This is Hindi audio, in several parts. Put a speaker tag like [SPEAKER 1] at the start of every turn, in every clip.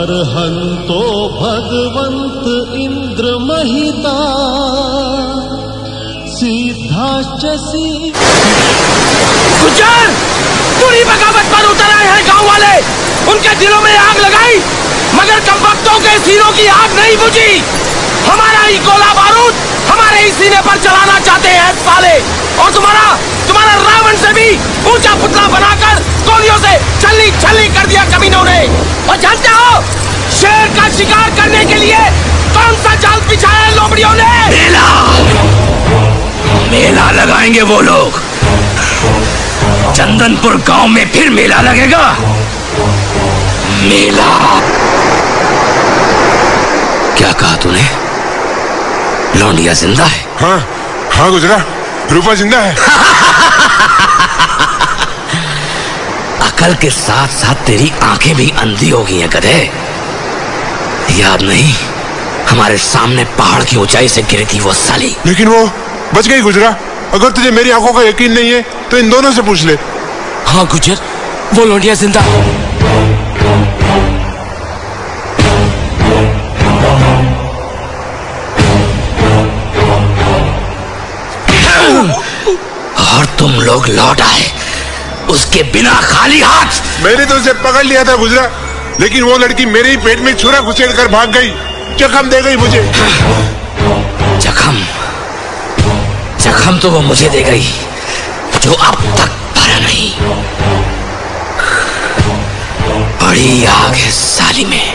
[SPEAKER 1] अर्हन्तो भगवन्त इंद्र महिता सिद्धाश्च
[SPEAKER 2] गुज्जर, पूरी बगावत पर उतर आए हैं गांव वाले। उनके दिलों में आग लगाई मगर कमबख्तों के सीनों की आग नहीं बुझी। हमारा ही गोला बारूद हमारे ही सीने पर चलाना चाहते हैं साले। और तुम्हारा रावण से भी ऊंचा पुतला बनाकर गोलियों से छल्ली छल्ली कर दिया कमीनों ने। और जानते हो शेर का शिकार करने के लिए कौन सा जाल बिछाया है लोमड़ियों ने? मेला लगाएंगे वो लोग। चंदनपुर गांव में फिर मेला लगेगा। मेला। क्या कहा तूने? लौंडिया जिंदा है?
[SPEAKER 3] हाँ गुजरा, रूपा जिंदा है।
[SPEAKER 2] अकल के साथ साथ तेरी आंखें भी अंधी हो गई हैं गधे। याद नहीं हमारे सामने पहाड़ की ऊंचाई से गिरी थी वो साली।
[SPEAKER 3] लेकिन वो बच गई गुजरा। अगर तुझे मेरी आंखों का यकीन नहीं है तो इन दोनों से पूछ ले।
[SPEAKER 2] हाँ गुजर, वो लौंडिया जिंदा। और तुम लोग लौट आए उसके बिना खाली हाथ।
[SPEAKER 3] मैंने तो उसे पकड़ लिया था गुजरा, लेकिन वो लड़की मेरे ही पेट में छुरा घुसेड़ कर भाग गई। जख्म दे गई मुझे।
[SPEAKER 2] जख्म तो वो मुझे दे गई जो अब तक भरा नहीं। बड़ी आग है साली में।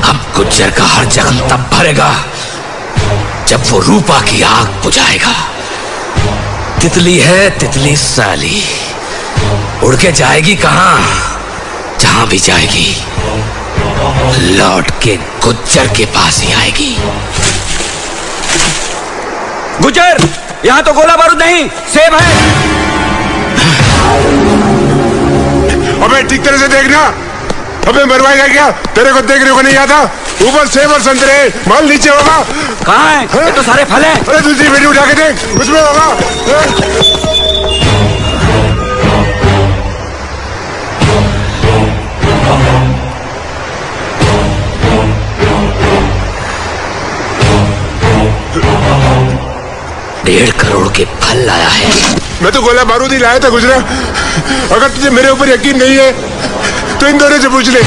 [SPEAKER 2] अब गुज्जर का हर जख्म तब भरेगा जब वो रूपा की आग बुझाएगा। तितली है तितली साली, उड़ के जाएगी कहां? जहां भी जाएगी लौट के गुज्जर के पास ही आएगी। गुज्जर, यहाँ तो गोला बारूद नहीं, सेब है।
[SPEAKER 3] अबे ठीक तरह से देखना। अबे मरवाएगा क्या? तेरे को देखने को नहीं आता? ऊपर सेब और संतरे, माल नीचे होगा।
[SPEAKER 2] कहाँ है? ये तो सारे फल हैं।
[SPEAKER 3] अरे दूसरी पेटी उठा के देख, उसमें होगा।
[SPEAKER 2] डेढ़ करोड़ के फल लाया है।
[SPEAKER 3] मैं तो गोला बारूद ही लाया था गुजरा। अगर तुझे मेरे ऊपर यकीन नहीं है तो इन दोनों से पूछ ले।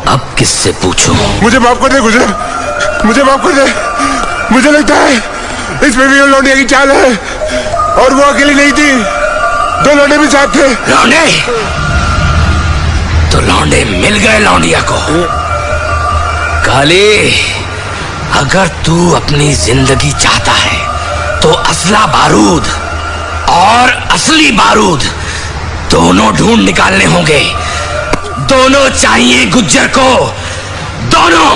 [SPEAKER 2] अब किससे पूछूं?
[SPEAKER 3] मुझे माफ कर दे गुजरा, मुझे माफ कर दे। मुझे लगता है इसमें भी लौंडिया की चाल है। और वो अकेली नहीं थी, दो लौंडे भी साथ थे।
[SPEAKER 2] लौंडे? तो लौंडे मिल गए लौंडिया को। काली, अगर तू अपनी जिंदगी चाहता है तो असला बारूद और असली बारूद दोनों ढूंढ निकालने होंगे। दोनों चाहिए गुज्जर को, दोनों।